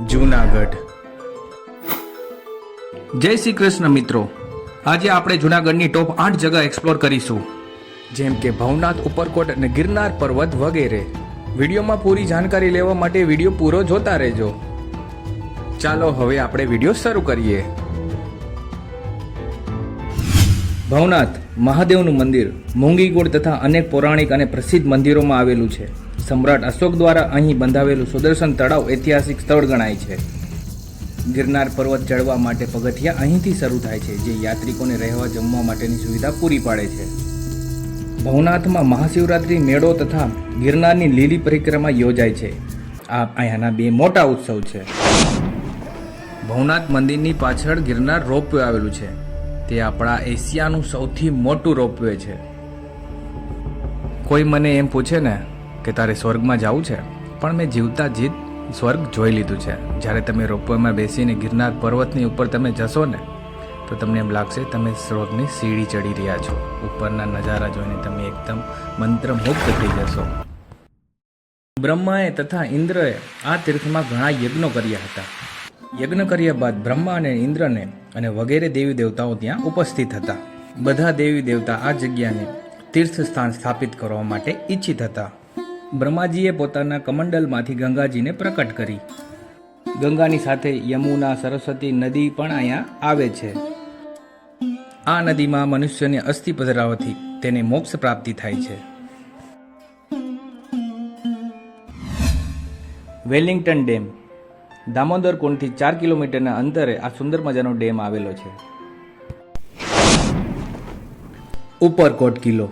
જૂનાગઢ. જય શ્રી કૃષ્ણ મિત્રો. આજે આપણે જૂનાગઢની ટોપ 8 જગ્યા એક્સપ્લોર કરીશું, જેમ કે ભવનાથ, ઉપરકોટ અને ગિરનાર પર્વત વગેરે. વિડીયોમાં પૂરી જાણકારી લેવા માટે વિડીયો પૂરો જોતા રહેજો. ચાલો હવે આપણે વિડીયો શરૂ કરીએ. ભવનાથ મહાદેવનું મંદિર મૂંગીગુડ તથા અનેક પૌરાણિક અને પ્રસિદ્ધ મંદિરોમાં આવેલું છે. સમ્રાટ અશોક દ્વારા અહીં બંધાવેલું સુદર્શન તળાવ ઐતિહાસિક સ્થળ ગણાય છે. ગિરનાર પર્વત ચડવા માટે પગથિયા અહીંથી શરૂ થાય છે, જે યાત્રિકોને રહેવા જમવા માટેની સુવિધા પૂરી પાડે છે. ભવનાથમાં મહાશિવરાત્રિ મેળો તથા ગિરનારની લીલી પરિક્રમા યોજાય છે. આ અહીંયાના બે મોટા ઉત્સવ છે. ભવનાથ મંદિરની પાછળ ગિરનાર રોપવે આવેલું છે. તે આપણા એશિયાનું સૌથી મોટું રોપવે છે. કોઈ મને એમ પૂછે ને કે તારે સ્વર્ગમાં જવું છે, પણ મેં જીવતા જીત સ્વર્ગ જોઈ લીધું છે. જ્યારે તમે રોપવેમાં બેસીને ગિરનાર પર્વતની ઉપર તમે જશો ને, તો તમને એમ લાગશે તમે સ્વર્ગની સીડી ચડી રહ્યા છો. ઉપરના નજારા જોઈને તમે એકદમ મંત્રમુગ્ધ થઈ જશો. બ્રહ્માએ તથા ઇન્દ્રએ આ તીર્થમાં ઘણા યજ્ઞો કર્યા હતા. યજ્ઞ કર્યા બાદ બ્રહ્મા અને ઇન્દ્રને અને વગેરે દેવી દેવતાઓ ત્યાં ઉપસ્થિત હતા. બધા દેવી દેવતા આ જગ્યાને તીર્થ સ્થાન સ્થાપિત કરવા માટે ઈચ્છિત હતા. બ્રહ્માજીએ પોતાના કમંડલમાંથી ગંગાજીને પ્રકટ કરી. ગંગાની સાથે યમુના, સરસ્વતી નદી પણ અહીંયા આવે છે. આ નદીમાં મનુષ્યને અસ્થિ પધરાવવાથી તેને મોક્ષ પ્રાપ્તિ થાય છે. વેલિંગ્ટન ડેમ દામોદર કુંડથી 4 કિલોમીટરના અંતરે આ સુંદર મજાનો ડેમ આવેલો છે. ઉપરકોટ કિલ્લો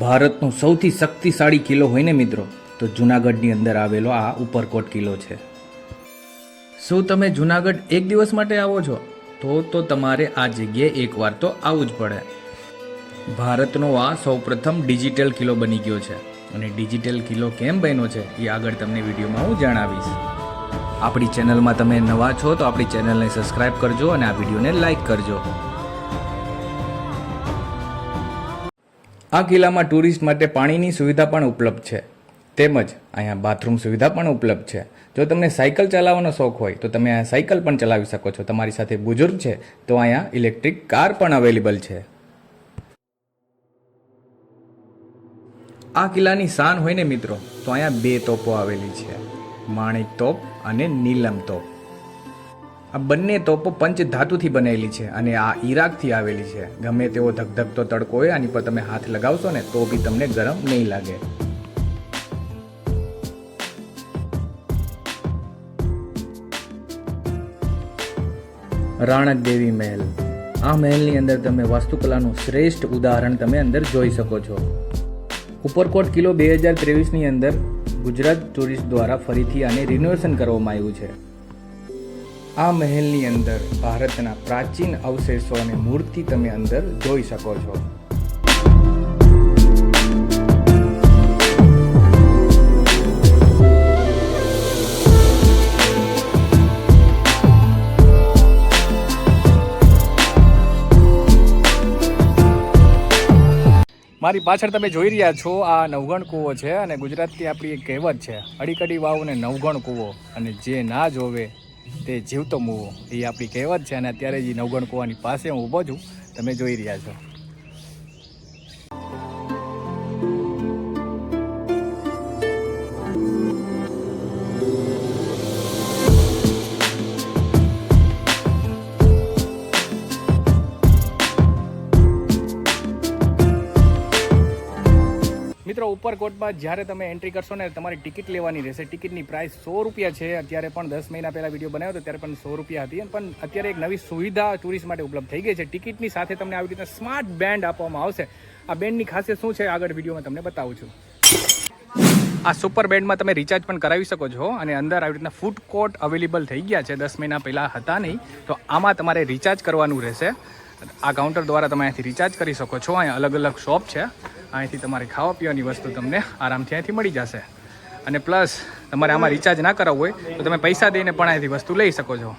ભારતનો સૌથી શક્તિશાળી કિલ્લો હોય ને મિત્રો, તો જૂનાગઢની અંદર આવેલો આ ઉપરકોટ કિલ્લો છે. શું તમે જૂનાગઢ એક દિવસ માટે આવો છો? તો તમારે આ જગ્યાએ એકવાર તો આવવું જ પડે. ભારતનો આ સૌપ્રથમ ડિજિટલ કિલ્લો બની ગયો છે, અને ડિજિટલ કિલ્લો કેમ બન્યો છે એ આગળ તમને વિડીયોમાં હું જણાવીશ. આપણી ચેનલમાં તમે નવા છો તો આપણી ચેનલને સબસ્ક્રાઇબ કરજો અને આ વિડીયોને લાઈક કરજો. આ કિલ્લામાં ટુરિસ્ટ માટે પાણીની સુવિધા પણ ઉપલબ્ધ છે, તેમજ અહીંયા બાથરૂમ સુવિધા પણ ઉપલબ્ધ છે. જો તમને સાયકલ ચલાવવાનો શોખ હોય તો તમે અહીંયા સાયકલ પણ ચલાવી શકો છો. તમારી સાથે બુઝુર્ગ છે તો અહીંયા ઇલેક્ટ્રિક કાર પણ અવેલેબલ છે. આ કિલ્લાની શાન હોય ને મિત્રો, તો અહીંયા 2 તોપો આવેલી છે, માણેક તોપ અને નીલમ તોપ. આ બંને તોપો પંચ ધાતુથી બનેલી છે અને આ ઈરાકથી આવેલી છે. ગમે તેવો ધગધગતો તડકો હોય આની પર તમે હાથ લગાવશો ને તો બી તમને ગરમ નહીં લાગે. રાણક દેવી મહેલ. આ મહેલની અંદર તમે વાસ્તુકલાનું શ્રેષ્ઠ ઉદાહરણ તમે અંદર જોઈ શકો છો. ઉપરકોટ કિલ્લો 2023ની અંદર ગુજરાત ટુરિસ્ટ દ્વારા ફરીથી આને રિનોવેશન કરવામાં આવ્યું છે. આ મહેલની અંદર ભારતના પ્રાચીન અવશેષો અને મૂર્તિ તમે અંદર જોઈ શકો છો. મારી પાછળ તમે જોઈ રહ્યા છો આ નવગણ કૂવો છે, અને ગુજરાતની આપણી એક કહેવત છે, અડીકડી વાવ અને નવગણ કૂવો, અને જે ના જોવે તે જીવતો મૂવો. એ આપણી કહેવત છે. અને અત્યારે જે નવગણ કૂવાની પાસે હું ઊભો છું, તમે જોઈ રહ્યા છો. મિત્રો, ઉપરકોટમાં જ્યારે તમે એન્ટ્રી કરશો ને તમારી ટિકિટ લેવાની રહેશે. ટિકિટની પ્રાઇસ 100 રૂપિયા છે. અત્યારે પણ 10 મહિના પહેલાં વિડીયો બનાવ્યો હતો ત્યારે પણ 100 રૂપિયા હતી, પણ અત્યારે એક નવી સુવિધા ટુરિસ્ટ માટે ઉપલબ્ધ થઈ ગઈ છે. ટિકિટની સાથે તમને આવી રીતના સ્માર્ટ બેન્ડ આપવામાં આવશે. આ બેન્ડની ખાસિયત શું છે આગળ વિડીયોમાં તમને બતાવું છું. આ સુપર બેન્ડમાં તમે રિચાર્જ પણ કરાવી શકો છો, અને અંદર આવી રીતના ફૂડ કોર્ટ અવેલેબલ થઈ ગયા છે. 10 મહિના પહેલાં હતા નહીં, તો આમાં તમારે રિચાર્જ કરવાનું રહેશે. આ કાઉન્ટર દ્વારા તમે અહીંથી રિચાર્જ કરી શકો છો. અહીંયા અલગ અલગ શોપ છે. અહીંથી તમારે ખાવા પીવાની વસ્તુ તમને આરામથી અહીંથી મળી જશે. અને પ્લસ તમારે આમાં રિચાર્જ ના કરાવવું હોય તો તમે પૈસા દઈને પણ અહીંથી વસ્તુ લઈ શકો છો.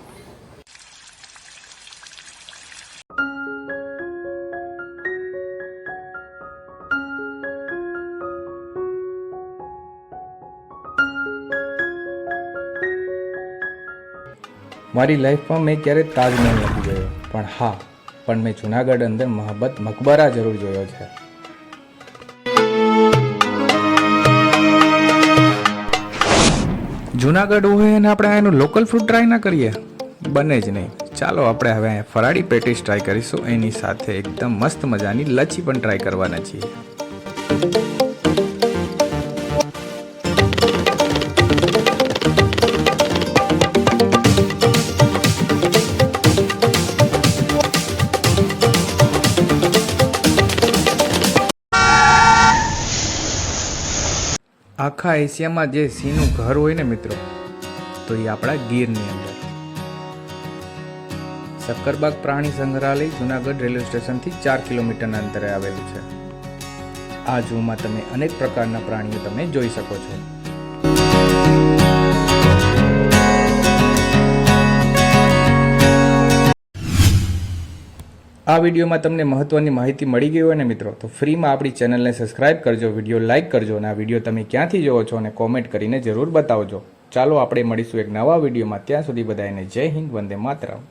મારી લાઈફમાં મેં ક્યારેય તાજમહેલ નથી જોયો, પણ મેં જુનાગઢ અંદર મહબત મકબરા જરૂર જોયો છે. જુનાગઢ હોય અને આપણે એનું લોકલ ફૂડ ટ્રાય ના કરીએ, બને જ નહીં. ચાલો આપણે હવે ફરાળી પેટીસ ટ્રાય કરીશું. એની સાથે એકદમ મસ્ત મજાની લચ્છી પણ ટ્રાય કરવાના છીએ. આખા એશિયામાં જે સિંહનું ઘર હોય ને મિત્રો, તો એ આપણા ગીરની અંદર. સક્કરબાગ પ્રાણી સંગ્રહાલય જુનાગઢ રેલવે સ્ટેશનથી 4 કિલોમીટરના અંતરે આવેલું છે. આ ઝૂમાં તમે અનેક પ્રકારના પ્રાણીઓ તમે જોઈ શકો છો. આ વિડીયોમાં તમને મહત્વની માહિતી મળી ગઈ હોય ને મિત્રો, તો ફ્રીમાં આપણી ચેનલને સબસ્ક્રાઇબ કરજો, વિડીયો લાઇક કરજો અને આ વિડીયો તમે ક્યાંથી જોવો છો અને કોમેન્ટ કરીને જરૂર બતાવજો. ચાલો આપણે મળીશું એક નવા વિડીયોમાં. ત્યાં સુધી બધાને જય હિન્દ, વંદે માતરમ.